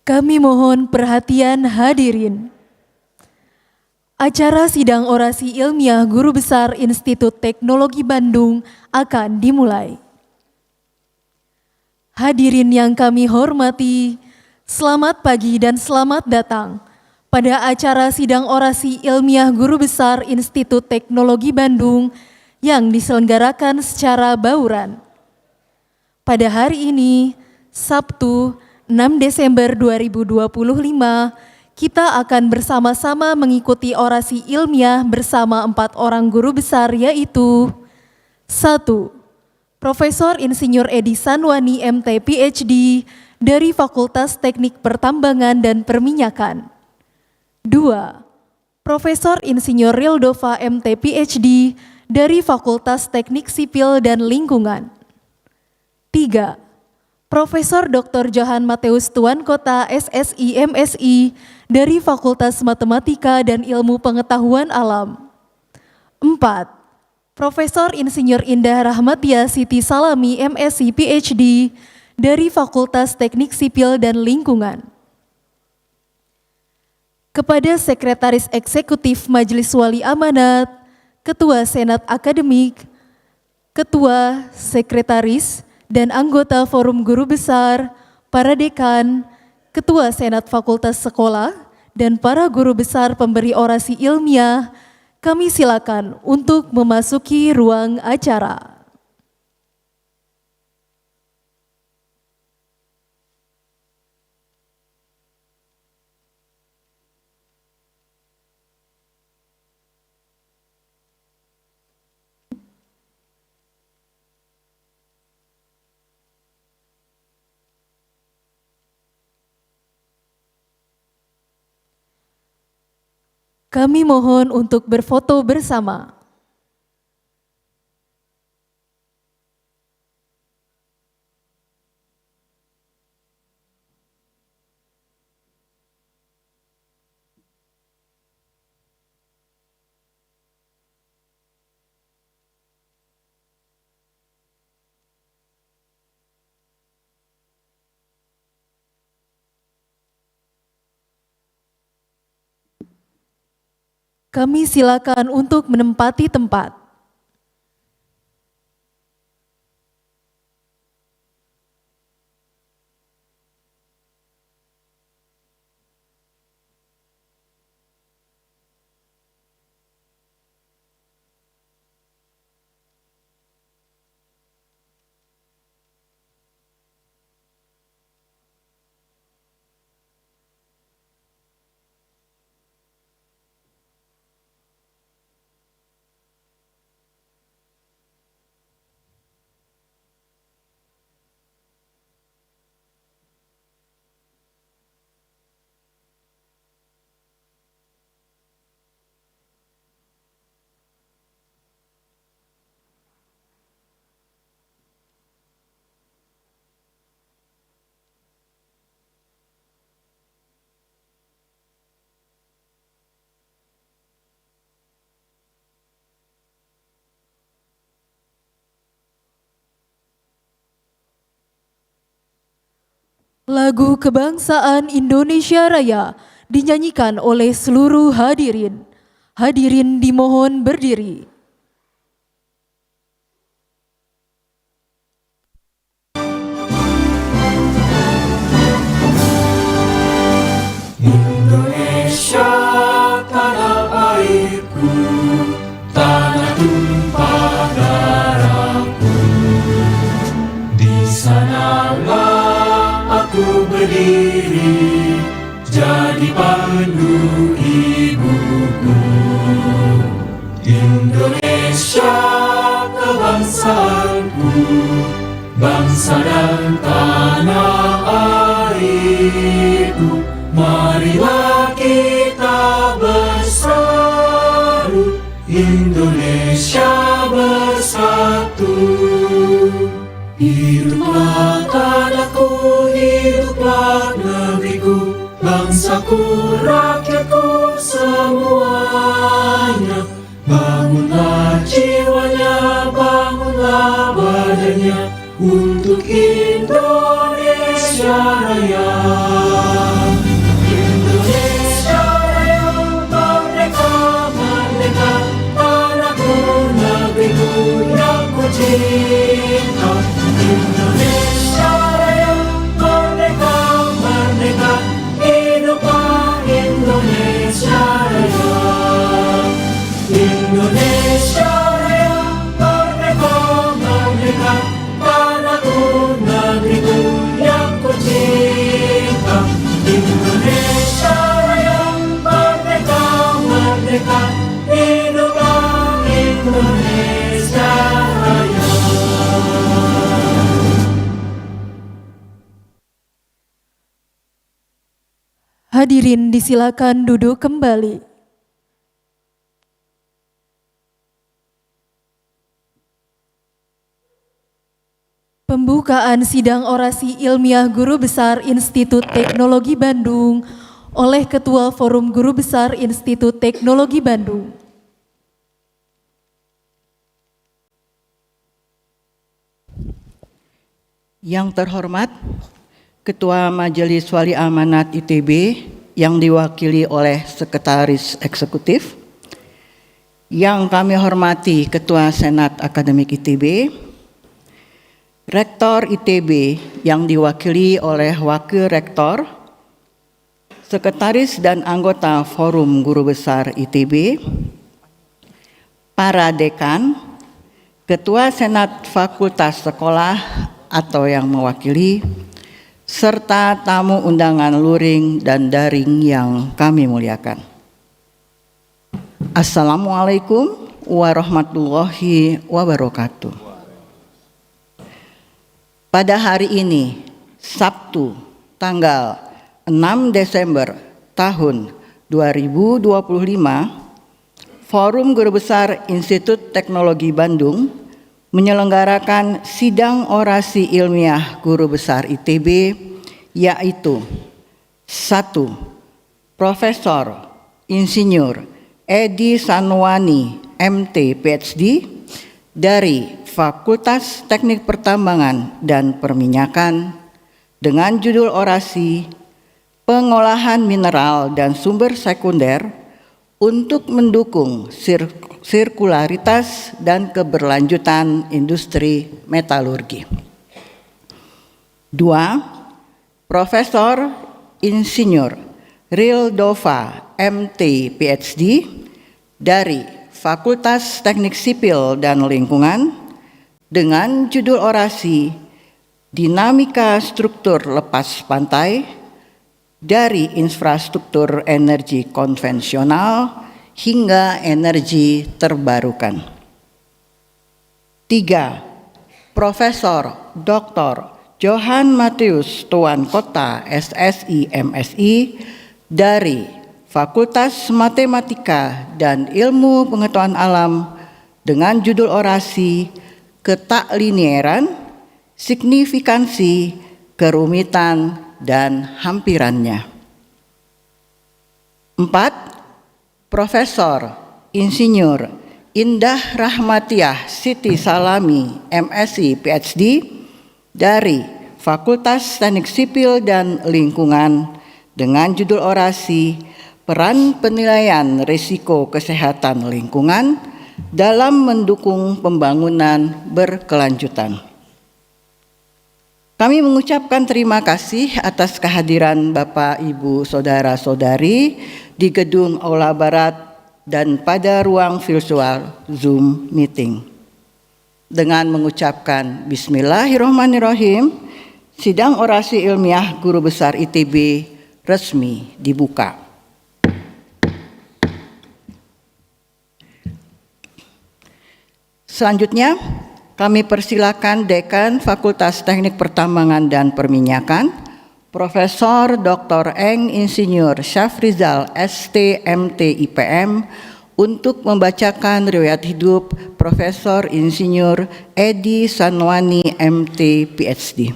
Kami mohon perhatian hadirin. Acara sidang orasi ilmiah Guru Besar Institut Teknologi Bandung akan dimulai. Hadirin yang kami hormati, selamat pagi dan selamat datang pada acara sidang orasi ilmiah Guru Besar Institut Teknologi Bandung yang diselenggarakan secara bauran. Pada hari ini, Sabtu 6 Desember 2025, kita akan bersama-sama mengikuti orasi ilmiah bersama 4 orang guru besar, yaitu 1. Profesor Insinyur Edi Sanwani MT PhD dari Fakultas Teknik Pertambangan dan Perminyakan. 2. Profesor Insinyur Rildova MT PhD dari Fakultas Teknik Sipil dan Lingkungan. 3. Profesor Dr. Johan Mateus Tuankota SSI MSI dari Fakultas Matematika dan Ilmu Pengetahuan Alam. 4. Profesor Insinyur Indah Rahmatia Siti Salami MSc PhD dari Fakultas Teknik Sipil dan Lingkungan. Kepada Sekretaris Eksekutif Majelis Wali Amanat, Ketua Senat Akademik, Ketua, Sekretaris, dan anggota Forum Guru Besar, para dekan, Ketua Senat Fakultas Sekolah, dan para guru besar pemberi orasi ilmiah, kami silakan untuk memasuki ruang acara. Kami mohon untuk berfoto bersama. Kami silakan untuk menempati tempat. Lagu Kebangsaan Indonesia Raya dinyanyikan oleh seluruh hadirin. Hadirin dimohon berdiri. Indonesia tanah airku, tanah tumpah darahku. Di sanalah aku berdiri, jadi pandu ibuku. Indonesia kebangsaanku, bangsa dan tanah airku. Marilah kita bersatu, Indonesia bersatu. Hiduplah tanahku, hiduplah negeriku, bangsaku, rakyatku semuanya. Bangunlah jiwanya, bangunlah badannya, untuk Indonesia Raya. Hadirin disilakan duduk kembali. Pembukaan sidang orasi ilmiah Guru Besar Institut Teknologi Bandung oleh Ketua Forum Guru Besar Institut Teknologi Bandung. Yang terhormat Ketua Majelis Wali Amanat ITB yang diwakili oleh Sekretaris Eksekutif, yang kami hormati Ketua Senat Akademik ITB, Rektor ITB yang diwakili oleh Wakil Rektor, Sekretaris dan anggota Forum Guru Besar ITB, para dekan, Ketua Senat Fakultas Sekolah atau yang mewakili, serta tamu undangan luring dan daring yang kami muliakan. Assalamualaikum warahmatullahi wabarakatuh. Pada hari ini, Sabtu, tanggal 6 Desember tahun 2025, Forum Guru Besar Institut Teknologi Bandung menyelenggarakan sidang orasi ilmiah Guru Besar ITB, yaitu 1. Profesor Insinyur Edi Sanwani, MT, PhD, dari Fakultas Teknik Pertambangan dan Perminyakan, dengan judul orasi Pengolahan Mineral dan Sumber Sekunder untuk mendukung sirkularitas dan keberlanjutan industri metalurgi. 2. Profesor Insinyur Rildova, MT, PhD, dari Fakultas Teknik Sipil dan Lingkungan, dengan judul orasi Dinamika Struktur Lepas Pantai dari Infrastruktur Energi Konvensional hingga Energi Terbarukan. 3. Profesor Dr. Johan Matius Tuan Kota, SSI, MSI, dari Fakultas Matematika dan Ilmu Pengetahuan Alam, dengan judul orasi Ketaklinieran, Signifikansi, Kerumitan, dan Hampirannya. 4. Profesor Insinyur Indah Rahmatiah Siti Salami, MSI, PhD, dari Fakultas Teknik Sipil dan Lingkungan, dengan judul orasi Peran Penilaian Risiko Kesehatan Lingkungan dalam mendukung pembangunan berkelanjutan. Kami mengucapkan terima kasih atas kehadiran Bapak, Ibu, Saudara-saudari di Gedung Aula Barat dan pada ruang virtual Zoom meeting. Dengan mengucapkan Bismillahirrahmanirrahim, sidang orasi ilmiah Guru Besar ITB resmi dibuka. Selanjutnya, kami persilakan Dekan Fakultas Teknik Pertambangan dan Perminyakan, Profesor Dr. Eng Insinyur Syafrizal, ST, MT, IPM, untuk membacakan riwayat hidup Profesor Insinyur Edi Sanwani, MT, PhD.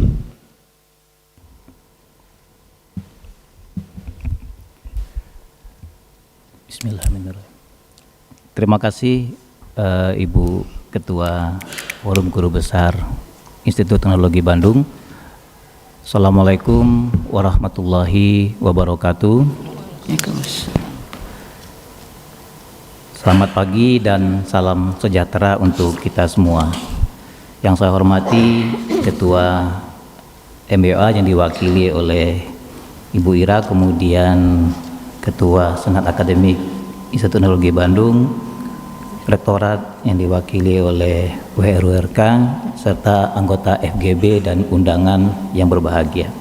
Bismillahirrahmanirrahim. Terima kasih Ibu Ketua Forum Guru Besar Institut Teknologi Bandung. Assalamualaikum warahmatullahi wabarakatuh. Selamat pagi dan salam sejahtera untuk kita semua. Yang saya hormati Ketua MBA yang diwakili oleh Ibu Ira, kemudian Ketua Senat Akademik Institut Teknologi Bandung, Rektorat yang diwakili oleh WRURK, serta anggota FGB dan undangan yang berbahagia.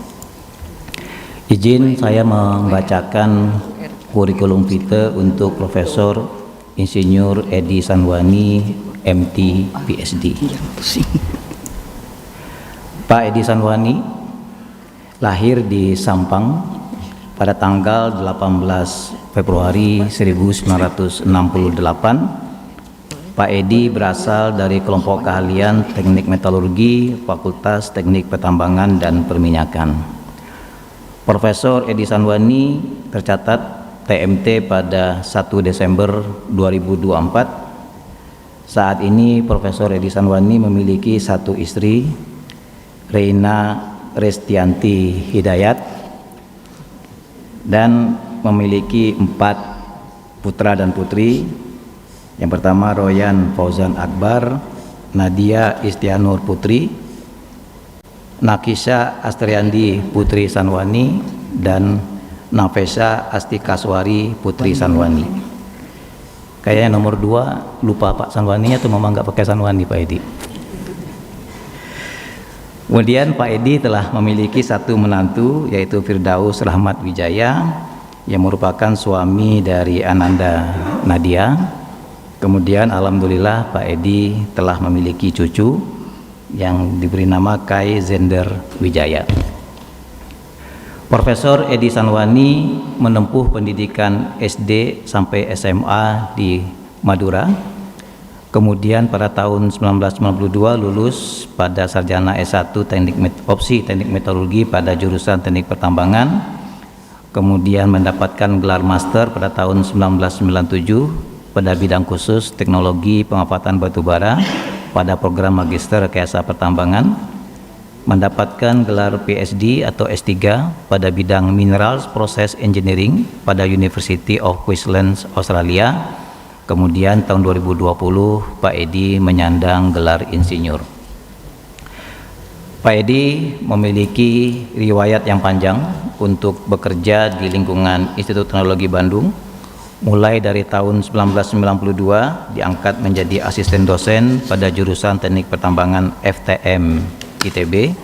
Izin saya membacakan kurikulum vitae untuk Profesor Insinyur Edi Sanwani, MT, PhD. Pak Edi Sanwani lahir di Sampang pada tanggal 18 Februari 1968. Pak Edi berasal dari kelompok keahlian Teknik Metalurgi, Fakultas Teknik Pertambangan dan Perminyakan. Profesor Edi Sanwani tercatat TMT pada 1 Desember 2024. Saat ini Profesor Edi Sanwani memiliki satu istri, Reina Restianti Hidayat, dan memiliki 4 putra dan putri. Yang pertama Royan Fauzan Akbar, Nadia Istianur Putri, Nakisha Astriandi Putri Sanwani, dan Nafesa Astikaswari Putri Sanwani. Kayaknya nomor 2 lupa Pak Sanwani atau memang nggak pakai Sanwani Pak Edi. Kemudian Pak Edi telah memiliki satu menantu, yaitu Firdaus Rahmat Wijaya, yang merupakan suami dari Ananda Nadia. Kemudian alhamdulillah Pak Edi telah memiliki cucu yang diberi nama Kai Zender Wijaya. Profesor Edi Sanwani menempuh pendidikan SD sampai SMA di Madura. Kemudian pada tahun 1992 lulus pada sarjana S1 opsi Teknik Metalurgi pada jurusan Teknik Pertambangan. Kemudian mendapatkan gelar master pada tahun 1997 pada bidang khusus Teknologi Pemanfaatan Batubara pada program Magister Rekayasa Pertambangan. Mendapatkan gelar PhD atau S3 pada bidang Minerals Process Engineering pada University of Queensland, Australia. Kemudian tahun 2020 Pak Edi menyandang gelar insinyur. Pak Edi memiliki riwayat yang panjang untuk bekerja di lingkungan Institut Teknologi Bandung. Mulai dari tahun 1992 diangkat menjadi asisten dosen pada jurusan Teknik Pertambangan FTM ITB.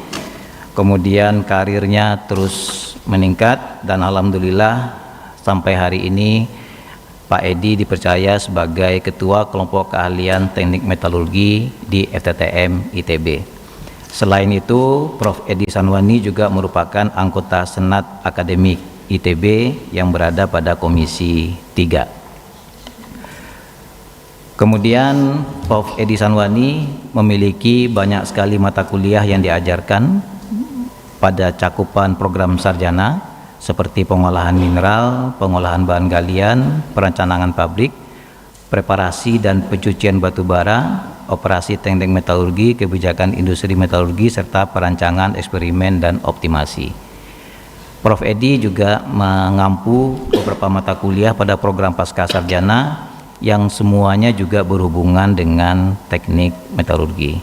Kemudian karirnya terus meningkat dan alhamdulillah sampai hari ini Pak Edi dipercaya sebagai ketua kelompok keahlian Teknik Metalurgi di FTTM ITB. Selain itu, Prof. Edi Sanwani juga merupakan anggota Senat Akademik ITB yang berada pada Komisi 3. Kemudian Prof. Edi Sanwani memiliki banyak sekali mata kuliah yang diajarkan pada cakupan program sarjana seperti pengolahan mineral, pengolahan bahan galian, perencanaan pabrik, preparasi dan pencucian batu bara, operasi teknik metalurgi, kebijakan industri metalurgi, serta perancangan eksperimen dan optimasi. Prof. Edi juga mengampu beberapa mata kuliah pada program pasca sarjana yang semuanya juga berhubungan dengan teknik metalurgi.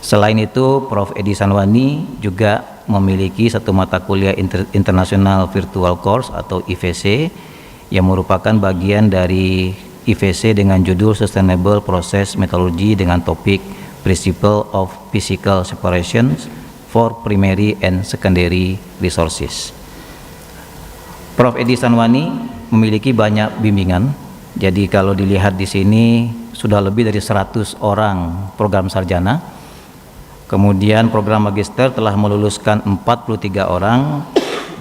Selain itu, Prof. Edi Sanwani juga memiliki satu mata kuliah internasional virtual course atau IVC yang merupakan bagian dari IVC dengan judul Sustainable Process Metallurgy dengan topik Principle of Physical Separations for Primary and Secondary Resources. Prof. Edi Sanwani memiliki banyak bimbingan. Jadi kalau dilihat di sini sudah lebih dari 100 orang program sarjana. Kemudian program magister telah meluluskan 43 orang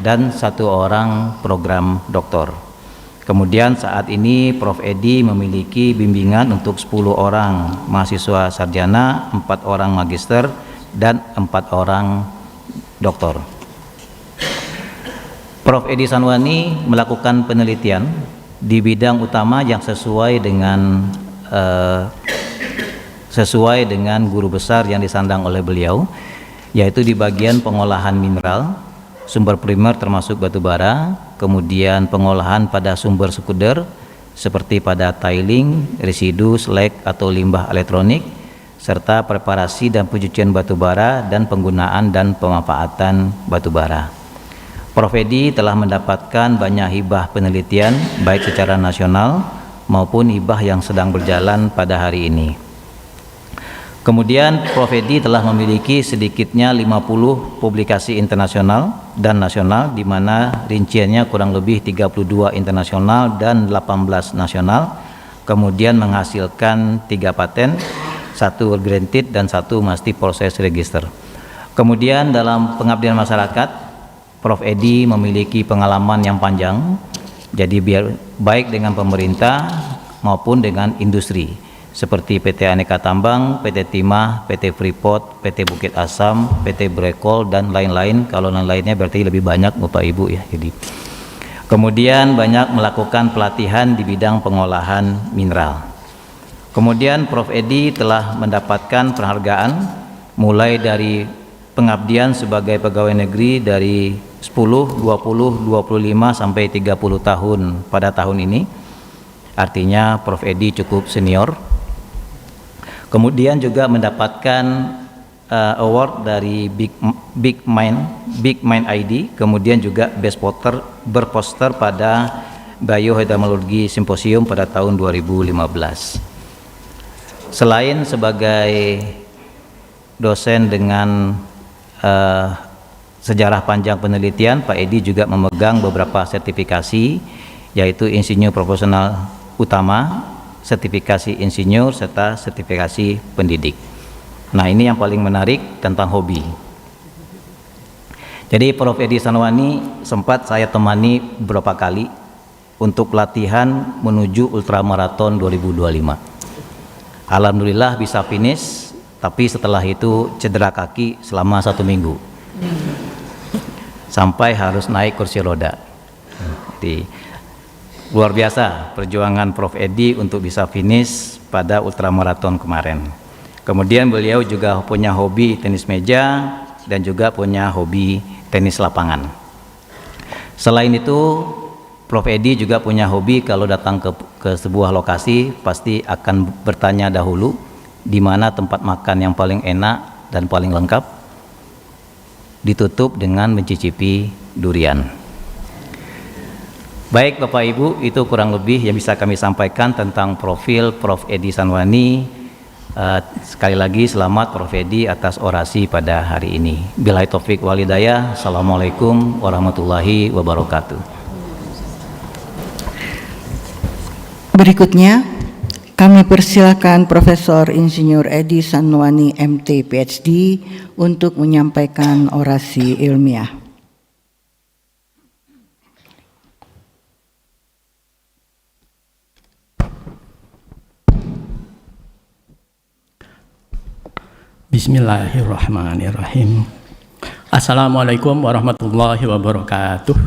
dan 1 orang program doktor. Kemudian saat ini Prof. Edi memiliki bimbingan untuk 10 orang mahasiswa sarjana, 4 orang magister dan 4 orang doktor. Prof. Edi Sanwani melakukan penelitian di bidang utama yang sesuai dengan guru besar yang disandang oleh beliau, yaitu di bagian pengolahan mineral, sumber primer termasuk batu bara, kemudian pengolahan pada sumber sekunder seperti pada tiling, residu, slag atau limbah elektronik, serta preparasi dan pencucian batu bara dan penggunaan dan pemanfaatan batu bara. Prof. Edi telah mendapatkan banyak hibah penelitian baik secara nasional maupun hibah yang sedang berjalan pada hari ini. Kemudian Prof. Edi telah memiliki sedikitnya 50 publikasi internasional dan nasional, di mana rinciannya kurang lebih 32 internasional dan 18 nasional, kemudian menghasilkan 3 paten, 1 granted dan 1 multi-process register. Kemudian dalam pengabdian masyarakat, Prof. Edi memiliki pengalaman yang panjang, jadi baik dengan pemerintah maupun dengan industri, seperti PT Aneka Tambang, PT Timah, PT Freeport, PT Bukit Asam, PT Brekol, dan lain-lain. Kalau lain-lainnya berarti lebih banyak Bapak Ibu ya. Jadi kemudian banyak melakukan pelatihan di bidang pengolahan mineral. Kemudian Prof. Edi telah mendapatkan penghargaan mulai dari pengabdian sebagai pegawai negeri dari 10, 20, 25 sampai 30 tahun pada tahun ini. Artinya Prof. Edi cukup senior. Kemudian juga mendapatkan award dari Big Mind ID, kemudian juga berposter pada Biohydrometallurgy Symposium pada tahun 2015. Selain sebagai dosen dengan sejarah panjang penelitian, Pak Edi juga memegang beberapa sertifikasi, yaitu insinyur profesional utama, sertifikasi insinyur, serta sertifikasi pendidik. Nah, ini yang paling menarik tentang hobi. Jadi Prof. Edi Sanwani sempat saya temani beberapa kali untuk latihan menuju ultramaraton 2025. Alhamdulillah bisa finish, tapi setelah itu cedera kaki selama 1 minggu. Sampai harus naik kursi roda. Jadi luar biasa perjuangan Prof. Edi untuk bisa finish pada ultramaraton kemarin. Kemudian beliau juga punya hobi tenis meja dan juga punya hobi tenis lapangan. Selain itu, Prof. Edi juga punya hobi kalau datang ke sebuah lokasi pasti akan bertanya dahulu di mana tempat makan yang paling enak dan paling lengkap, ditutup dengan mencicipi durian. Baik Bapak Ibu, itu kurang lebih yang bisa kami sampaikan tentang profil Prof. Edi Sanwani. Sekali lagi selamat Prof. Edi atas orasi pada hari ini. Billahi taufik wal hidayah. Assalamualaikum warahmatullahi wabarakatuh. Berikutnya kami persilakan Profesor Insinyur Edi Sanwani MT PhD untuk menyampaikan orasi ilmiah. Bismillahirrahmanirrahim. Assalamualaikum warahmatullahi wabarakatuh.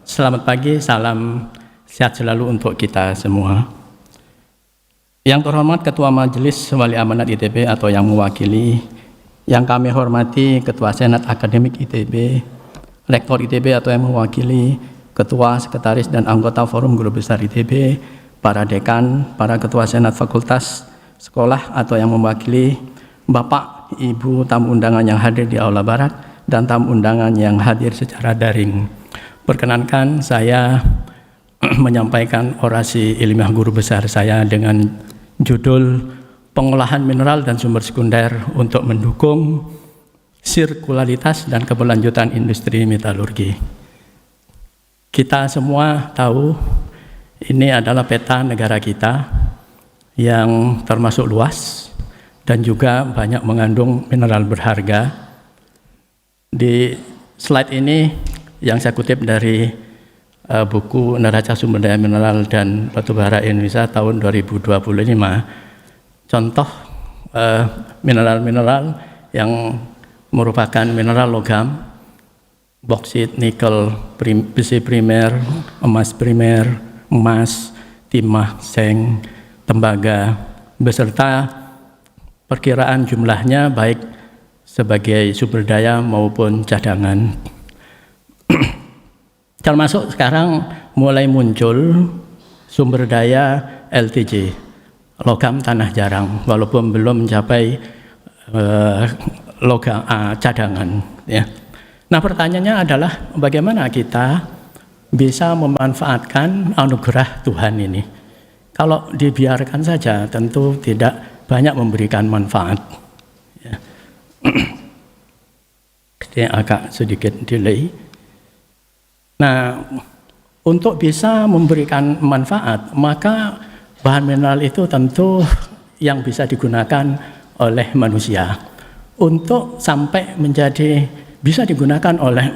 Selamat pagi, salam sehat selalu untuk kita semua. Yang terhormat Ketua Majelis Wali Amanat ITB atau yang mewakili, yang kami hormati Ketua Senat Akademik ITB, Rektor ITB atau yang mewakili, Ketua, Sekretaris dan anggota Forum Guru Besar ITB, para dekan, para Ketua Senat Fakultas Sekolah atau yang mewakili Bapak, Ibu, tamu undangan yang hadir di Aula Barat dan tamu undangan yang hadir secara daring. Perkenankan saya menyampaikan orasi ilmiah guru besar saya dengan judul Pengolahan Mineral dan Sumber Sekunder untuk mendukung sirkularitas dan keberlanjutan industri metalurgi. Kita semua tahu ini adalah peta negara kita yang termasuk luas dan juga banyak mengandung mineral berharga. Di slide ini yang saya kutip dari buku Neraca Sumber Daya Mineral dan Batubara Indonesia tahun 2025, contoh mineral-mineral yang merupakan mineral logam, boksit, nikel, besi primer, emas primer, emas, timah, seng, tembaga, beserta perkiraan jumlahnya baik sebagai sumber daya maupun cadangan. Termasuk sekarang mulai muncul sumber daya LTJ, logam tanah jarang, walaupun belum mencapai logam cadangan. Ya. Nah, pertanyaannya adalah bagaimana kita bisa memanfaatkan anugerah Tuhan ini? Kalau dibiarkan saja tentu tidak banyak memberikan manfaat. Ya. Ini agak sedikit delay. Nah, untuk bisa memberikan manfaat, maka bahan mineral itu tentu yang bisa digunakan oleh manusia. Untuk sampai menjadi bisa digunakan oleh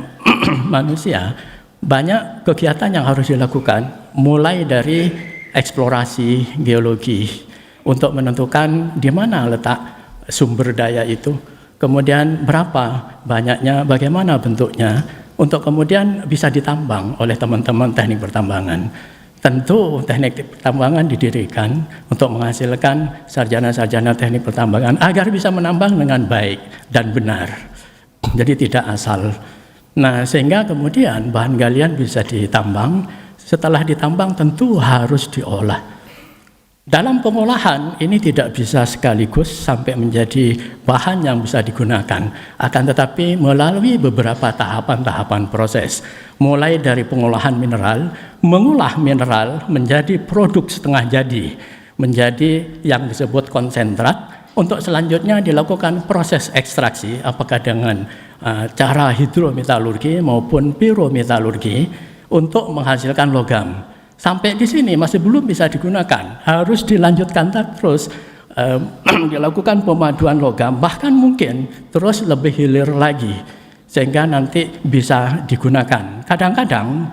manusia, banyak kegiatan yang harus dilakukan, mulai dari eksplorasi geologi untuk menentukan di mana letak sumber daya itu, kemudian berapa banyaknya, bagaimana bentuknya, untuk kemudian bisa ditambang oleh teman-teman teknik pertambangan. Tentu teknik pertambangan didirikan untuk menghasilkan sarjana-sarjana teknik pertambangan agar bisa menambang dengan baik dan benar, jadi tidak asal. Nah, sehingga kemudian bahan galian bisa ditambang, setelah ditambang tentu harus diolah. Dalam pengolahan ini tidak bisa sekaligus sampai menjadi bahan yang bisa digunakan, akan tetapi melalui beberapa tahapan-tahapan proses, mulai dari pengolahan mineral, mengolah mineral menjadi produk setengah jadi, menjadi yang disebut konsentrat, untuk selanjutnya dilakukan proses ekstraksi, apakah dengan cara hidrometalurgi maupun pirometalurgi untuk menghasilkan logam. Sampai di sini masih belum bisa digunakan, harus dilanjutkan terus, dilakukan pemaduan logam, bahkan mungkin terus lebih hilir lagi, sehingga nanti bisa digunakan. Kadang-kadang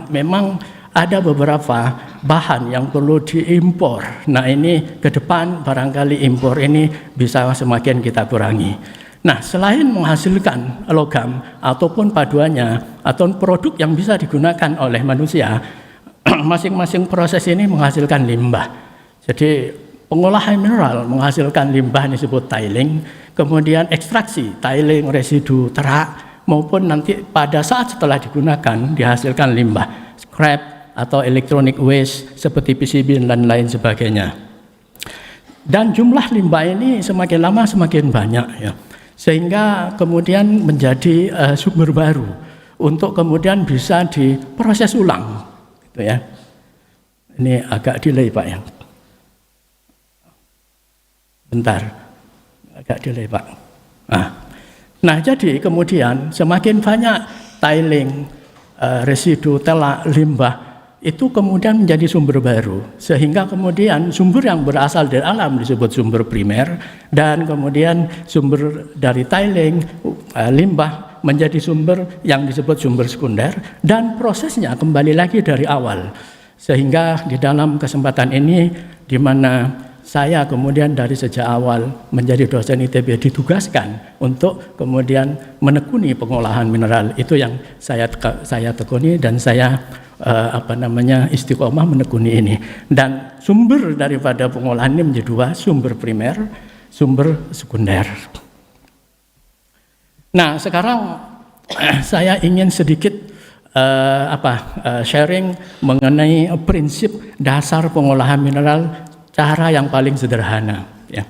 memang ada beberapa bahan yang perlu diimpor. Nah, ini ke depan barangkali impor ini bisa semakin kita kurangi. Nah, selain menghasilkan logam ataupun paduannya atau produk yang bisa digunakan oleh manusia, masing-masing proses ini menghasilkan limbah. Jadi pengolahan mineral menghasilkan limbah disebut tiling, kemudian ekstraksi tiling, residu, terak, maupun nanti pada saat setelah digunakan dihasilkan limbah, scrap atau electronic waste seperti PCB dan lain sebagainya. Dan jumlah limbah ini semakin lama semakin banyak, ya, sehingga kemudian menjadi sumber baru untuk kemudian bisa diproses ulang, gitu ya. Ini agak delay Pak ya. Bentar, agak delay Pak. Nah, jadi kemudian semakin banyak tiling, residu, telak, limbah itu kemudian menjadi sumber baru, sehingga kemudian sumber yang berasal dari alam disebut sumber primer, dan kemudian sumber dari tiling, limbah menjadi sumber yang disebut sumber sekunder, dan prosesnya kembali lagi dari awal. Sehingga di dalam kesempatan ini, di mana saya kemudian dari sejak awal menjadi dosen ITB ditugaskan untuk kemudian menekuni pengolahan mineral, itu yang saya tekuni dan saya istiqomah menekuni ini. Dan sumber daripada pengolahan ini menjadi dua, sumber primer, sumber sekunder. Nah, sekarang saya ingin sedikit sharing mengenai prinsip dasar pengolahan mineral, cara yang paling sederhana, ya.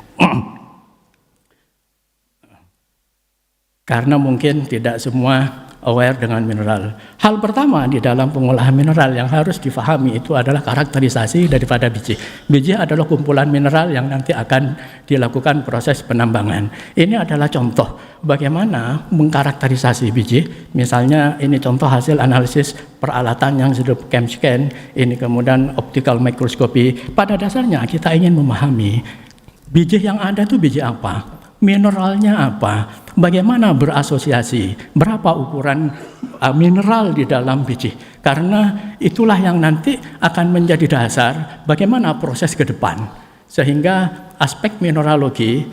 Karena mungkin tidak semua aware dengan mineral. Hal pertama di dalam pengolahan mineral yang harus difahami itu adalah karakterisasi daripada biji. Biji adalah kumpulan mineral yang nanti akan dilakukan proses penambangan. Ini adalah contoh bagaimana mengkarakterisasi biji. Misalnya ini contoh hasil analisis peralatan yang disebut ChemScan, ini kemudian optical microscopy. Pada dasarnya kita ingin memahami biji yang ada itu biji apa, mineralnya apa, bagaimana berasosiasi, berapa ukuran mineral di dalam biji. Karena itulah yang nanti akan menjadi dasar bagaimana proses ke depan. Sehingga aspek mineralogi,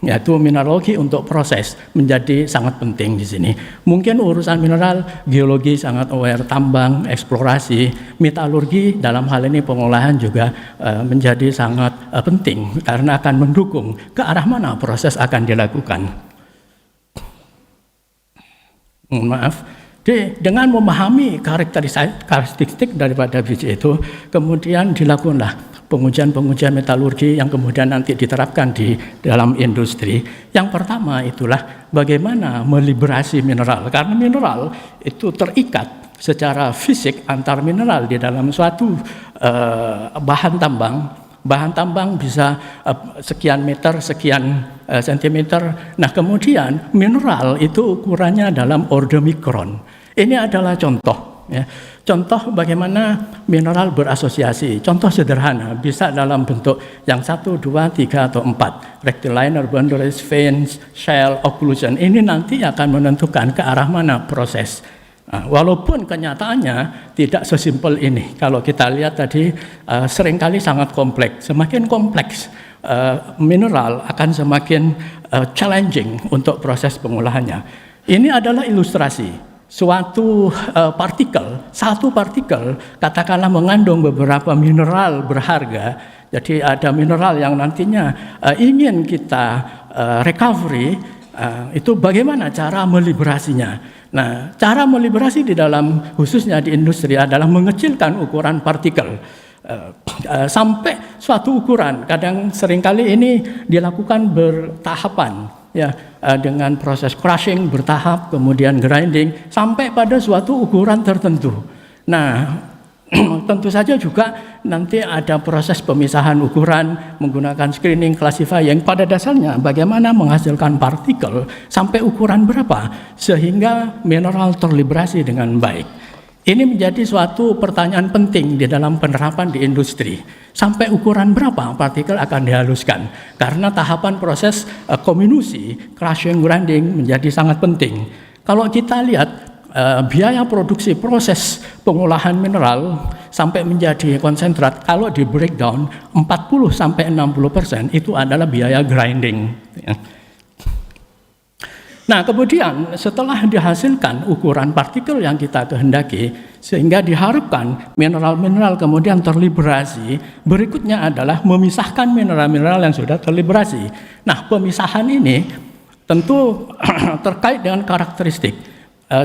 yaitu mineralogi untuk proses, menjadi sangat penting di sini. Mungkin urusan mineral, geologi sangat aware, tambang, eksplorasi, metalurgi dalam hal ini pengolahan juga menjadi sangat penting karena akan mendukung ke arah mana proses akan dilakukan. Dengan memahami karakteristik daripada biji itu, kemudian dilakukanlah pengujian-pengujian metalurgi yang kemudian nanti diterapkan di dalam industri. Yang pertama itulah bagaimana meliberasi mineral, karena mineral itu terikat secara fisik antar mineral di dalam suatu bahan tambang. Bahan tambang bisa sekian meter, sekian sentimeter. Nah, kemudian mineral itu ukurannya dalam order mikron. Ini adalah contoh Ya. Contoh bagaimana mineral berasosiasi. Contoh sederhana, bisa dalam bentuk yang 1, 2, 3, atau 4. Rectilinear, boundaries, veins, shell, occlusion. Ini nanti akan menentukan ke arah mana proses. Nah, walaupun kenyataannya tidak sesimpel ini. Kalau kita lihat tadi seringkali sangat kompleks. Semakin kompleks mineral akan semakin challenging untuk proses pengolahannya. Ini adalah ilustrasi. Suatu satu partikel katakanlah mengandung beberapa mineral berharga. Jadi ada mineral yang nantinya ingin kita recovery, itu bagaimana cara meliberasinya. Nah, cara meliberasi di dalam khususnya di industri adalah mengecilkan ukuran partikel sampai suatu ukuran. Kadang seringkali ini dilakukan bertahapan. Ya, dengan proses crushing bertahap, kemudian grinding, sampai pada suatu ukuran tertentu. Nah, tentu saja juga nanti ada proses pemisahan ukuran menggunakan screening classifying. Pada dasarnya bagaimana menghasilkan partikel sampai ukuran berapa sehingga mineral terliberasi dengan baik. Ini menjadi suatu pertanyaan penting di dalam penerapan di industri. Sampai ukuran berapa partikel akan dihaluskan? Karena tahapan proses kominusi, crushing, grinding menjadi sangat penting. Kalau kita lihat biaya produksi proses pengolahan mineral sampai menjadi konsentrat, kalau di breakdown 40-60% itu adalah biaya grinding. Nah, kemudian setelah dihasilkan ukuran partikel yang kita kehendaki, sehingga diharapkan mineral-mineral kemudian terliberasi, berikutnya adalah memisahkan mineral-mineral yang sudah terliberasi. Nah, pemisahan ini tentu terkait dengan karakteristik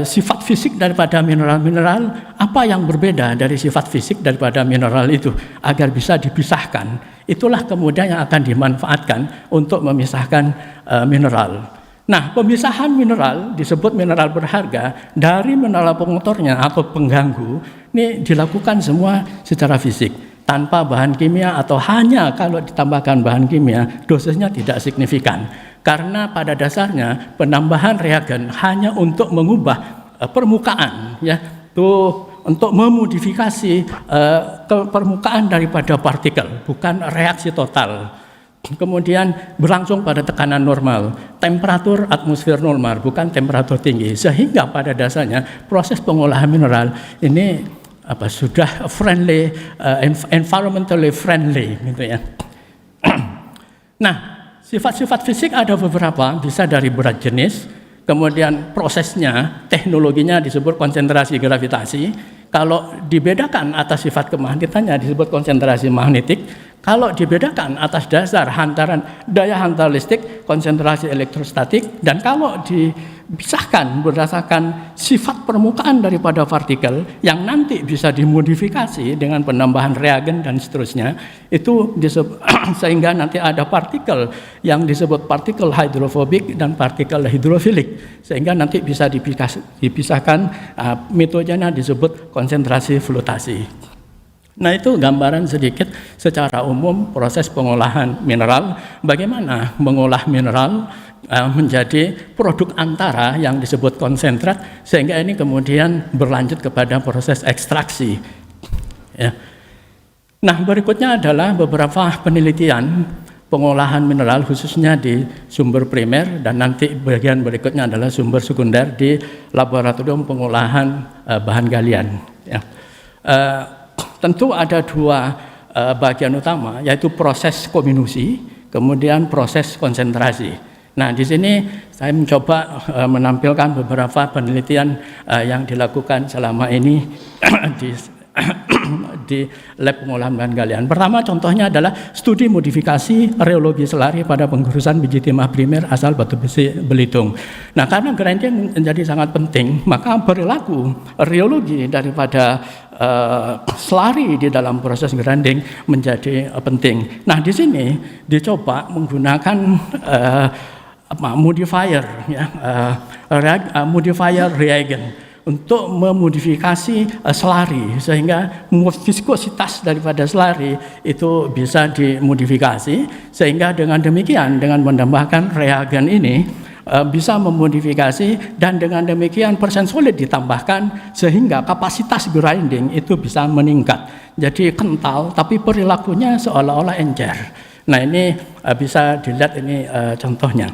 sifat fisik daripada mineral-mineral, apa yang berbeda dari sifat fisik daripada mineral itu agar bisa dipisahkan. Itulah kemudian yang akan dimanfaatkan untuk memisahkan mineral. Nah, pemisahan mineral disebut mineral berharga dari mineral pengotornya atau pengganggu. Ini dilakukan semua secara fisik, tanpa bahan kimia atau hanya kalau ditambahkan bahan kimia, dosisnya tidak signifikan. Karena pada dasarnya penambahan reagen hanya untuk mengubah permukaan, ya, untuk memodifikasi permukaan daripada partikel, bukan reaksi total. Kemudian berlangsung pada tekanan normal, temperatur atmosfer normal, bukan temperatur tinggi, sehingga pada dasarnya proses pengolahan mineral ini sudah friendly, environmentally friendly, gitu ya. Nah, sifat-sifat fisik ada beberapa, bisa dari berat jenis, kemudian prosesnya, teknologinya disebut konsentrasi gravitasi. Kalau dibedakan atas sifat kemagnetannya disebut konsentrasi magnetik. Kalau dibedakan atas dasar hantaran daya hantar listrik, konsentrasi elektrostatik, dan kalau dipisahkan berdasarkan sifat permukaan daripada partikel yang nanti bisa dimodifikasi dengan penambahan reagen dan seterusnya, itu sehingga nanti ada partikel yang disebut partikel hidrofobik dan partikel hidrofilik, sehingga nanti bisa dipisahkan, metodenya disebut konsentrasi flutasi. Nah, itu gambaran sedikit secara umum proses pengolahan mineral, bagaimana mengolah mineral menjadi produk antara yang disebut konsentrat, sehingga ini kemudian berlanjut kepada proses ekstraksi. Ya. Nah, berikutnya adalah beberapa penelitian pengolahan mineral khususnya di sumber primer, dan nanti bagian berikutnya adalah sumber sekunder di laboratorium pengolahan bahan galian. Ya. Tentu ada dua bagian utama, yaitu proses kominusi, kemudian proses konsentrasi. Nah, di sini saya mencoba menampilkan beberapa penelitian yang dilakukan selama ini di lab pengolahan bahan galian. Pertama, contohnya adalah studi modifikasi reologi selari pada penggurusan biji timah primer asal Batu Besi Belitung. Nah, karena grinding menjadi sangat penting, maka perilaku reologi daripada selari di dalam proses grinding menjadi penting. Nah, di sini dicoba menggunakan modifier, ya, modifier reagen untuk memodifikasi selari, sehingga viskositas daripada selari itu bisa dimodifikasi, sehingga dengan demikian dengan menambahkan reagen ini bisa memodifikasi, dan dengan demikian persen solid ditambahkan sehingga kapasitas grinding itu bisa meningkat. Jadi kental tapi perilakunya seolah-olah encer. Nah, ini bisa dilihat ini contohnya.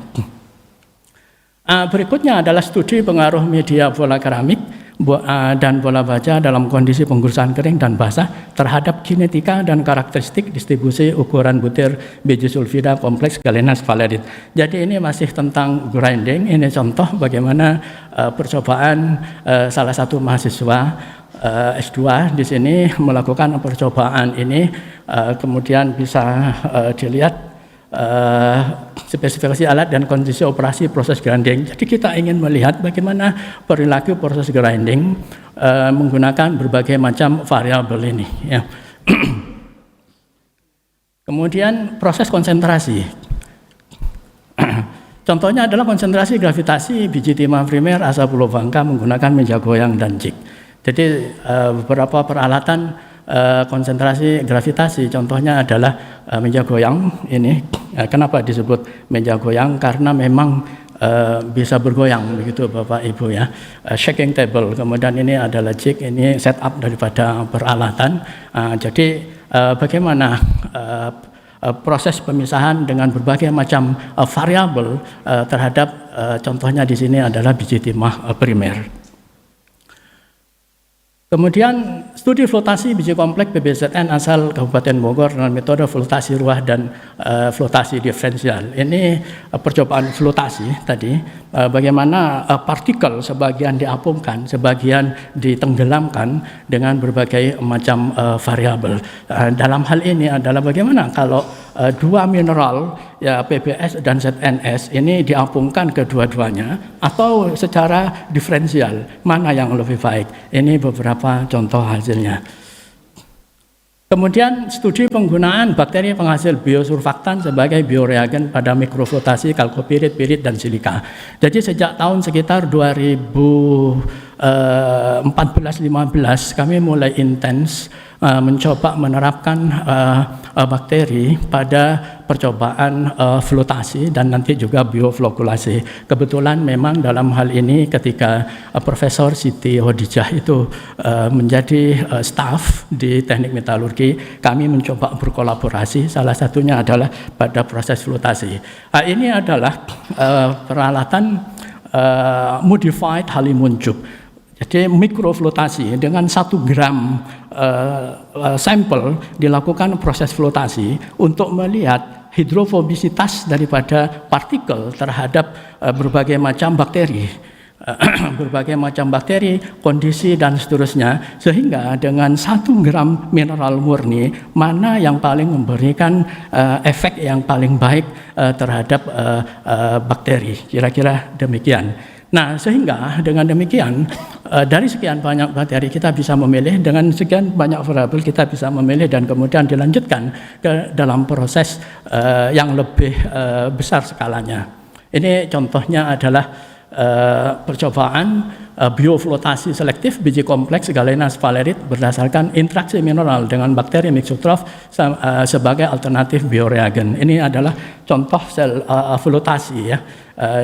Berikutnya adalah studi pengaruh media bola keramik dan bola baja dalam kondisi penggusuran kering dan basah terhadap kinetika dan karakteristik distribusi ukuran butir biji sulfida kompleks galenas valerit. Jadi ini masih tentang grinding. Ini contoh bagaimana percobaan salah satu mahasiswa S2 di sini melakukan percobaan ini, kemudian bisa dilihat spesifikasi alat dan kondisi operasi proses grinding. Jadi kita ingin melihat bagaimana perilaku proses grinding menggunakan berbagai macam variabel ini. Ya. Kemudian proses konsentrasi. Contohnya adalah konsentrasi gravitasi biji timah primer asal Pulau Bangka menggunakan meja goyang dan jig. Jadi beberapa peralatan konsentrasi gravitasi, contohnya adalah meja goyang ini. Kenapa disebut meja goyang? Karena memang bisa bergoyang begitu Bapak Ibu ya. Shaking table. Kemudian ini adalah jig, ini setup daripada peralatan. Jadi bagaimana proses pemisahan dengan berbagai macam variabel terhadap contohnya di sini adalah biji timah primer. Kemudian studi flotasi biji kompleks PBZN asal Kabupaten Bogor dengan metode flotasi ruah dan flotasi diferensial. Ini percobaan flotasi tadi, bagaimana partikel sebagian diapungkan, sebagian ditenggelamkan dengan berbagai macam variabel. Dalam hal ini adalah bagaimana kalau dua mineral ya PBS dan ZNS ini diapungkan kedua-duanya atau secara diferensial, mana yang lebih baik. Ini beberapa contoh hasilnya. Kemudian studi penggunaan bakteri penghasil biosurfaktan sebagai bioreagen pada mikroflotasi kalkopirit, pirit, dan silika. Jadi sejak tahun sekitar 2014-15 kami mulai intens mencoba menerapkan bakteri pada percobaan flotasi dan nanti juga bioflokulasi. Kebetulan memang dalam hal ini ketika Profesor Siti Hodijah itu menjadi staf di teknik metalurgi, kami mencoba berkolaborasi, salah satunya adalah pada proses flotasi. Ini adalah peralatan modified honeymoon tube. Jadi mikroflotasi dengan 1 gram sampel dilakukan proses flotasi untuk melihat hidrofobisitas daripada partikel terhadap berbagai macam bakteri. Berbagai macam bakteri, kondisi dan seterusnya, sehingga dengan 1 gram mineral murni mana yang paling memberikan efek yang paling baik terhadap bakteri, kira-kira demikian. Nah, sehingga dengan demikian dari sekian banyak bakteri kita bisa memilih, dengan sekian banyak variabel kita bisa memilih dan kemudian dilanjutkan ke dalam proses yang lebih besar skalanya. Ini contohnya adalah percobaan bioflotasi selektif biji kompleks galenas valerit berdasarkan interaksi mineral dengan bakteri mixotrof sebagai alternatif bioreagen. Ini adalah contoh sel flotasi ya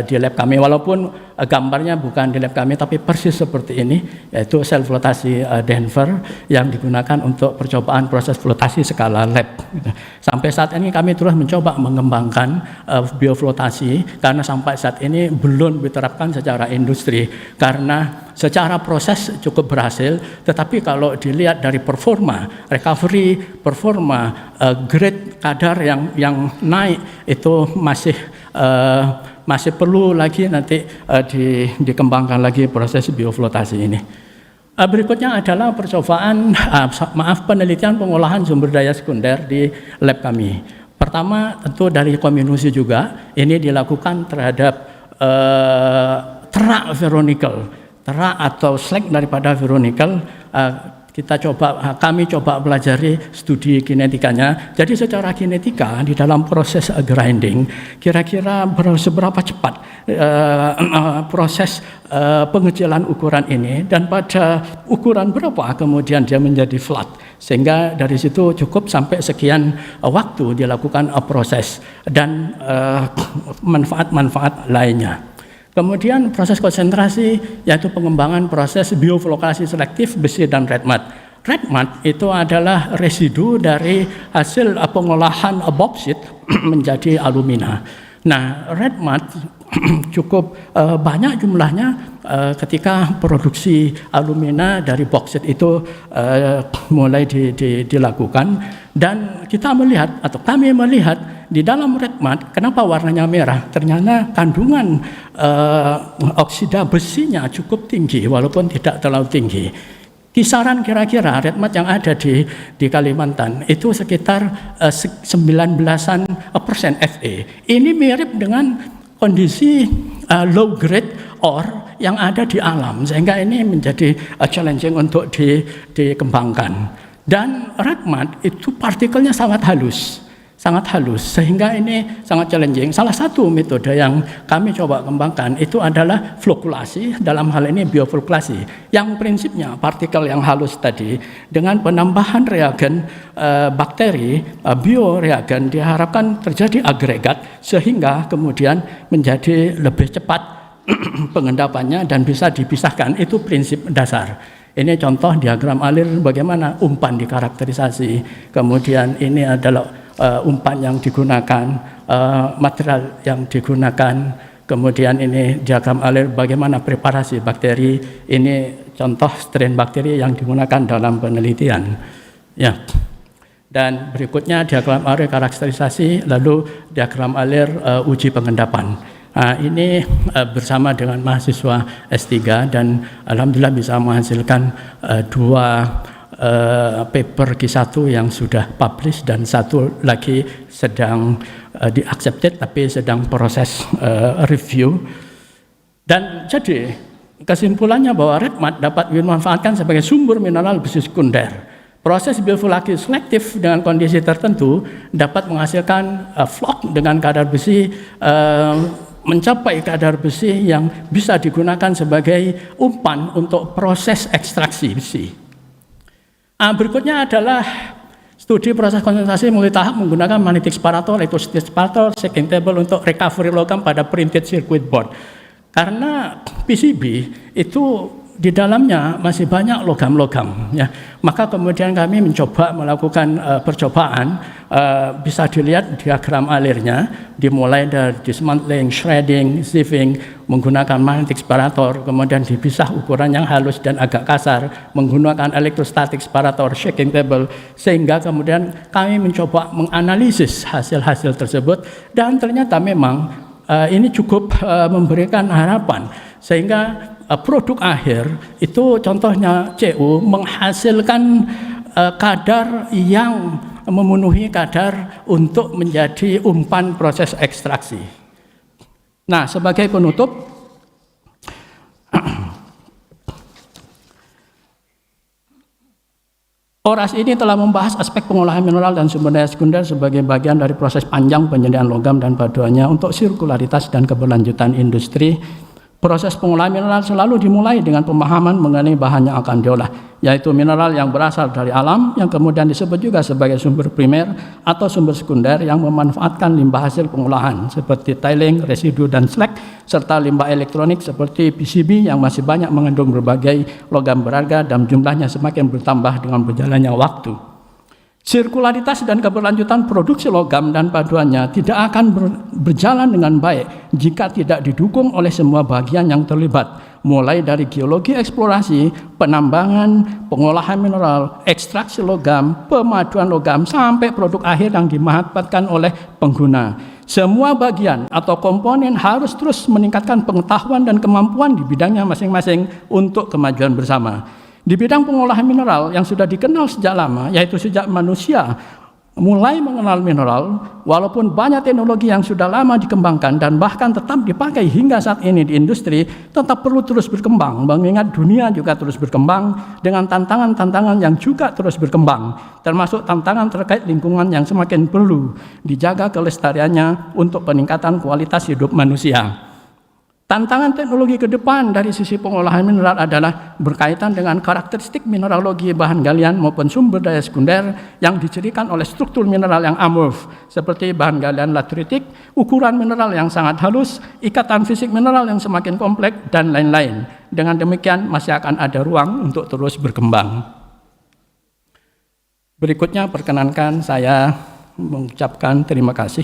di lab kami, walaupun gambarnya bukan di lab kami tapi persis seperti ini, yaitu sel flotasi Denver yang digunakan untuk percobaan proses flotasi skala lab. Sampai saat ini kami terus mencoba mengembangkan bioflotasi karena sampai saat ini belum diterapkan secara industri karena secara proses cukup berhasil, tetapi kalau dilihat dari performa, recovery, performa, grade kadar yang naik itu masih perlu lagi nanti dikembangkan lagi proses bioflotasi ini. Berikutnya adalah percobaan, penelitian pengolahan sumber daya sekunder di lab kami. Pertama tentu dari Kominusi juga, ini dilakukan terhadap terak veronikel, terak atau slag daripada veronikel. Kami coba pelajari studi kinetikanya. Jadi secara kinetika di dalam proses grinding, kira-kira seberapa cepat proses pengecilan ukuran ini dan pada ukuran berapa kemudian dia menjadi flat, sehingga dari situ cukup sampai sekian waktu dilakukan proses dan manfaat-manfaat lainnya. Kemudian proses konsentrasi yaitu pengembangan proses bioflokasi selektif besi dan red mud. Red mud itu adalah residu dari hasil pengolahan boksit menjadi alumina. Nah, red mud cukup banyak jumlahnya ketika produksi alumina dari boksit itu mulai dilakukan, dan kita melihat atau kami melihat di dalam red mud kenapa warnanya merah, ternyata kandungan oksida besinya cukup tinggi walaupun tidak terlalu tinggi. Kisaran kira-kira red mud yang ada di Kalimantan itu sekitar 19% Fe. Ini mirip dengan kondisi low grade ore yang ada di alam, sehingga ini menjadi challenging untuk dikembangkan. Dan red mud itu partikelnya sangat halus, sehingga ini sangat challenging. Salah satu metode yang kami coba kembangkan itu adalah flokulasi, dalam hal ini bioflokulasi, yang prinsipnya partikel yang halus tadi dengan penambahan reagen bakteri, bioreagen, diharapkan terjadi agregat sehingga kemudian menjadi lebih cepat pengendapannya dan bisa dipisahkan. Itu prinsip dasar. Ini contoh diagram alir bagaimana umpan dikarakterisasi. Kemudian ini adalah umpan yang digunakan, material yang digunakan. Kemudian ini diagram alir bagaimana preparasi bakteri. Ini contoh strain bakteri yang digunakan dalam penelitian. Ya. Dan berikutnya diagram alir karakterisasi, lalu diagram alir uji pengendapan. Ini bersama dengan mahasiswa S3 dan alhamdulillah bisa menghasilkan 2 paper Q1 yang sudah publish dan satu lagi sedang di-accepted tapi sedang proses review. Dan jadi kesimpulannya bahwa red mud dapat dimanfaatkan sebagai sumber mineral besi sekunder. Proses bioflokasi selektif dengan kondisi tertentu dapat menghasilkan flok dengan kadar besi mencapai kadar besi yang bisa digunakan sebagai umpan untuk proses ekstraksi besi. Berikutnya adalah studi proses konsentrasi multitahap menggunakan magnetic separator, electrostatic separator, shaking table untuk recovery logam pada printed circuit board. Karena PCB itu di dalamnya masih banyak logam-logam, ya. Maka kemudian kami mencoba melakukan percobaan, bisa dilihat diagram alirnya, dimulai dari dismantling, shredding, sieving, menggunakan magnetic separator, kemudian dipisah ukuran yang halus dan agak kasar, menggunakan electrostatic separator, shaking table, sehingga kemudian kami mencoba menganalisis hasil-hasil tersebut, dan ternyata memang ini cukup memberikan harapan, sehingga produk akhir itu contohnya CU menghasilkan kadar yang memenuhi kadar untuk menjadi umpan proses ekstraksi. Nah, sebagai penutup, Oras ini telah membahas aspek pengolahan mineral dan sumber daya sekunder sebagai bagian dari proses panjang penyediaan logam dan paduannya untuk sirkularitas dan keberlanjutan industri. Proses pengolahan mineral selalu dimulai dengan pemahaman mengenai bahan yang akan diolah, yaitu mineral yang berasal dari alam, yang kemudian disebut juga sebagai sumber primer atau sumber sekunder yang memanfaatkan limbah hasil pengolahan seperti tiling, residu, dan slag, serta limbah elektronik seperti PCB yang masih banyak mengandung berbagai logam berharga dan jumlahnya semakin bertambah dengan berjalannya waktu. Sirkularitas dan keberlanjutan produksi logam dan paduannya tidak akan berjalan dengan baik jika tidak didukung oleh semua bagian yang terlibat, mulai dari geologi eksplorasi, penambangan, pengolahan mineral, ekstraksi logam, pemaduan logam, sampai produk akhir yang dimanfaatkan oleh pengguna. Semua bagian atau komponen harus terus meningkatkan pengetahuan dan kemampuan di bidangnya masing-masing untuk kemajuan bersama. Di bidang pengolahan mineral yang sudah dikenal sejak lama, yaitu sejak manusia mulai mengenal mineral, walaupun banyak teknologi yang sudah lama dikembangkan dan bahkan tetap dipakai hingga saat ini di industri, tetap perlu terus berkembang, mengingat dunia juga terus berkembang dengan tantangan-tantangan yang juga terus berkembang, termasuk tantangan terkait lingkungan yang semakin perlu dijaga kelestariannya untuk peningkatan kualitas hidup manusia. Tantangan teknologi ke depan dari sisi pengolahan mineral adalah berkaitan dengan karakteristik mineralogi bahan galian maupun sumber daya sekunder yang dicirikan oleh struktur mineral yang amorf, seperti bahan galian lateritik, ukuran mineral yang sangat halus, ikatan fisik mineral yang semakin kompleks, dan lain-lain. Dengan demikian masih akan ada ruang untuk terus berkembang. Berikutnya perkenankan saya mengucapkan terima kasih.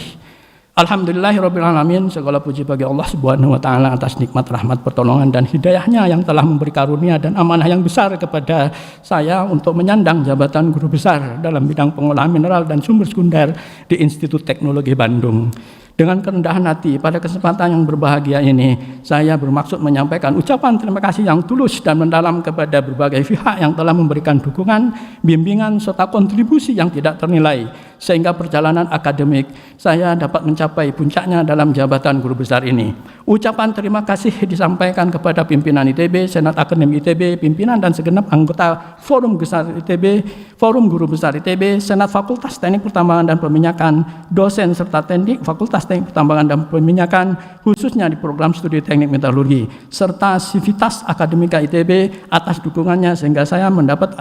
Alhamdulillahirrabbilalamin, segala puji bagi Allah Subhanahu wa ta'ala atas nikmat, rahmat, pertolongan, dan hidayahnya yang telah memberi karunia dan amanah yang besar kepada saya untuk menyandang jabatan guru besar dalam bidang pengolahan mineral dan sumber sekunder di Institut Teknologi Bandung. Dengan kerendahan hati pada kesempatan yang berbahagia ini, saya bermaksud menyampaikan ucapan terima kasih yang tulus dan mendalam kepada berbagai pihak yang telah memberikan dukungan, bimbingan, serta kontribusi yang tidak ternilai, sehingga perjalanan akademik saya dapat mencapai puncaknya dalam jabatan guru besar ini. Ucapan terima kasih disampaikan kepada pimpinan ITB, Senat Akademi ITB, pimpinan dan segenap anggota Forum Besar ITB, Forum Guru Besar ITB, Senat Fakultas Teknik Pertambangan dan Peminyakan, dosen serta teknik Fakultas Teknik Pertambangan dan Peminyakan, khususnya di program studi teknik metalurgi, serta Sivitas Akademika ITB atas dukungannya sehingga saya mendapat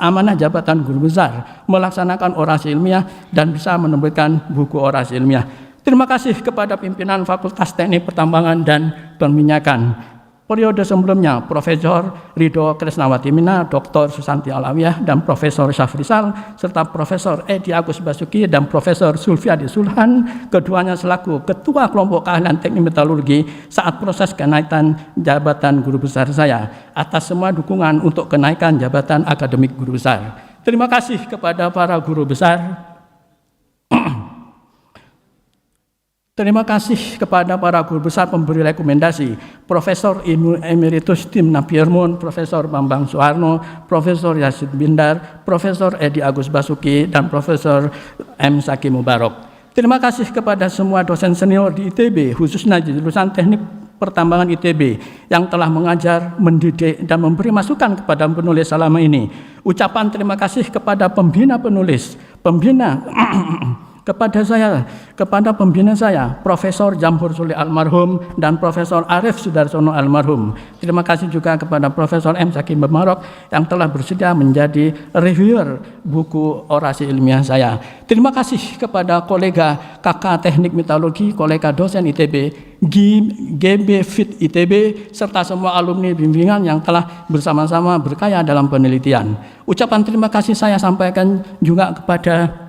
amanah jabatan guru besar, melaksanakan orasi ilmiah dan bisa menerbitkan buku orasi ilmiah. Terima kasih kepada pimpinan Fakultas Teknik Pertambangan dan Peminyakan. Periode sebelumnya, Profesor Ridho Krisnawati Mina, Dr. Susanti Alawiyah, dan Profesor Syafrizal, serta Profesor Edi Agus Basuki dan Profesor Sulfiadi Sulhan, keduanya selaku Ketua Kelompok Keahlian Teknik Metalurgi saat proses kenaikan jabatan guru besar saya, atas semua dukungan untuk kenaikan jabatan akademik guru besar. Terima kasih kepada para guru besar. Terima kasih kepada para guru besar pemberi rekomendasi, Profesor Emeritus Tim Napiermun, Profesor Bambang Soeharno, Profesor Yasid Bindar, Profesor Edi Agus Basuki, dan Profesor M. Saki Mubarok. Terima kasih kepada semua dosen senior di ITB, khususnya di jurusan Teknik Pertambangan ITB, yang telah mengajar, mendidik, dan memberi masukan kepada penulis selama ini. Ucapan terima kasih kepada pembina penulis, kepada pembina saya, Profesor Jamhur Suli almarhum dan Profesor Arif Sudarsono almarhum. Terima kasih juga kepada Profesor M. Saki Mubarok yang telah bersedia menjadi reviewer buku orasi ilmiah saya. Terima kasih kepada kolega kakak teknik metalurgi, kolega dosen ITB, GB Fit ITB, serta semua alumni bimbingan yang telah bersama-sama berkaya dalam penelitian. Ucapan terima kasih saya sampaikan juga kepada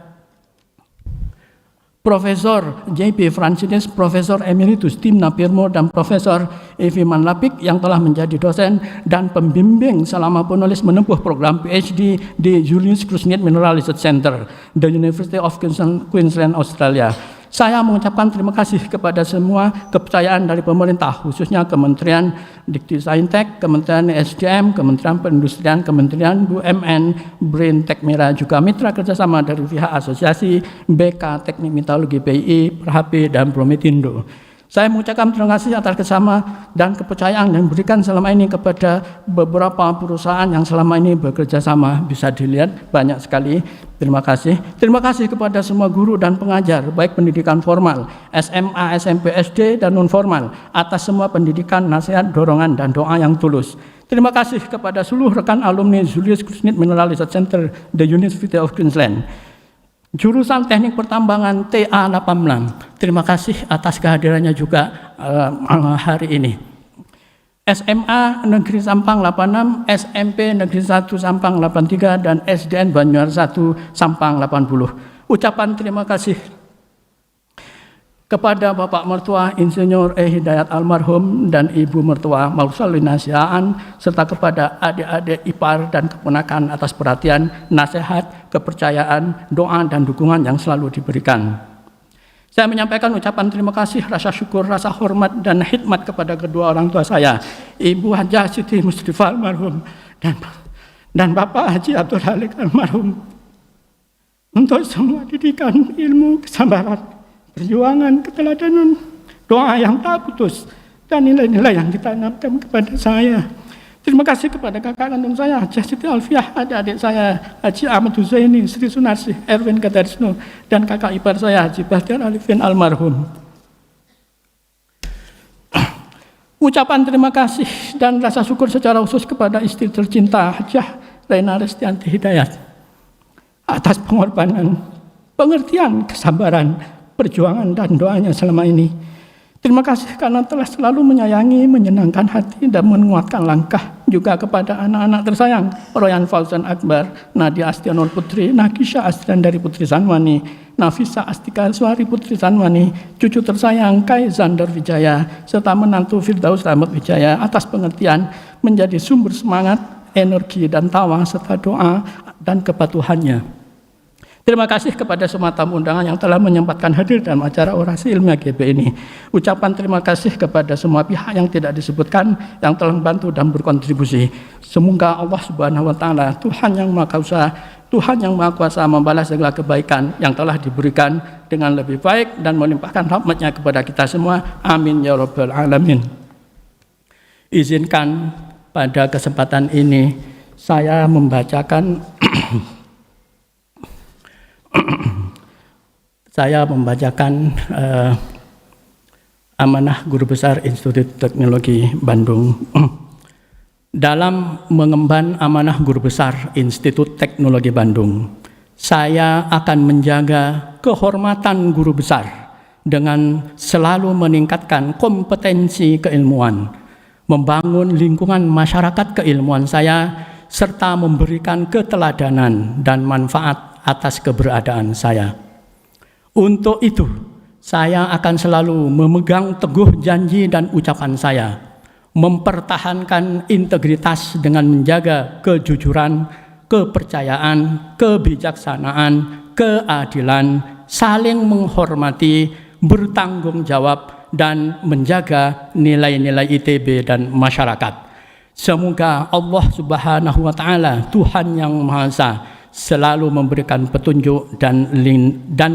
Profesor J.P. Fransides, Profesor Emeritus Tim Napiermo, dan Profesor Evi Manlapik yang telah menjadi dosen dan pembimbing selama penulis menempuh program PhD di Julius Krusnit Mineral Research Center, The University of Queensland, Australia. Saya mengucapkan terima kasih kepada semua kepercayaan dari pemerintah, khususnya Kementerian Dikti-Saintek, Kementerian SDM, Kementerian Perindustrian, Kementerian BUMN, BRIN, Tekmira, juga mitra kerjasama dari pihak asosiasi BK Teknik Metalurgi PII, Perhapi, dan Prometindo. Saya mengucapkan terima kasih atas kerjasama dan kepercayaan yang diberikan selama ini kepada beberapa perusahaan yang selama ini bekerja sama. Bisa dilihat banyak sekali. Terima kasih. Terima kasih kepada semua guru dan pengajar, baik pendidikan formal, SMA, SMP, SD, dan non-formal, atas semua pendidikan, nasihat, dorongan, dan doa yang tulus. Terima kasih kepada seluruh rekan alumni Julius Krusnit Mineral Research Center, The University of Queensland, jurusan Teknik Pertambangan TA86. Terima kasih atas kehadirannya juga hari ini. SMA Negeri Sampang 86, SMP Negeri 1 Sampang 83, dan SDN Banyuar 1 Sampang 80. Ucapan terima kasih kepada Bapak Mertua Insinyur Hidayat almarhum dan Ibu Mertua Mausalina Siaan, serta kepada adik-adik ipar dan keponakan atas perhatian, nasihat, kepercayaan, doa, dan dukungan yang selalu diberikan. Saya menyampaikan ucapan terima kasih, rasa syukur, rasa hormat, dan khidmat kepada kedua orang tua saya, Ibu Hajah Siti Musdifah almarhum dan Bapak Haji Abdul Halik almarhum, untuk semua didikan, ilmu, kesabaran, perjuangan, keteladanan, doa yang tak putus, dan nilai-nilai yang ditanamkan kepada saya. Terima kasih kepada kakak kandung saya, Haji Siti Alfiah, adik-adik saya, Haji Ahmad Huzaini, Sri Sunarsi, Erwin Kadarisno, dan kakak ipar saya, Haji Bahtiar Alifin almarhum. Ucapan terima kasih dan rasa syukur secara khusus kepada istri tercinta Hajah Raina Restianti Hidayat atas pengorbanan, pengertian, kesabaran, perjuangan dan doanya selama ini. Terima kasih karena telah selalu menyayangi, menyenangkan hati dan menguatkan langkah. Juga kepada anak-anak tersayang, Royan Fauzan Akbar, Nadia Astianul Putri, Nakisha Astriandari Putri Sanwani, Nafisa Astika Suari Putri Sanwani, cucu tersayang Kai Zander Wijaya, serta menantu Firdaus Rahmat Wijaya atas pengertian menjadi sumber semangat, energi dan tawa serta doa dan kepatuhannya. Terima kasih kepada semua tamu undangan yang telah menyempatkan hadir dalam acara orasi ilmiah GB ini. Ucapan terima kasih kepada semua pihak yang tidak disebutkan yang telah membantu dan berkontribusi. Semoga Allah Subhanahu wa taala, Tuhan yang Maha Kuasa, Tuhan yang Maha Kuasa membalas segala kebaikan yang telah diberikan dengan lebih baik dan melimpahkan rahmat-Nya kepada kita semua. Amin ya rabbal alamin. Izinkan pada kesempatan ini saya membacakan amanah Guru Besar Institut Teknologi Bandung. Dalam mengemban amanah Guru Besar Institut Teknologi Bandung, saya akan menjaga kehormatan guru besar dengan selalu meningkatkan kompetensi keilmuan, membangun lingkungan masyarakat keilmuan saya, serta memberikan keteladanan dan manfaat atas keberadaan saya. Untuk itu, saya akan selalu memegang teguh janji dan ucapan saya, mempertahankan integritas dengan menjaga kejujuran, kepercayaan, kebijaksanaan, keadilan, saling menghormati, bertanggung jawab, dan menjaga nilai-nilai ITB dan masyarakat. Semoga Allah Subhanahu wa taala, Tuhan yang Maha Esa, selalu memberikan petunjuk dan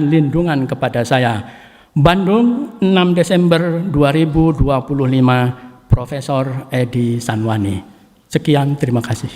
lindungan kepada saya. Bandung, 6 Desember 2025, Profesor Edi Sanwani. Sekian, terima kasih.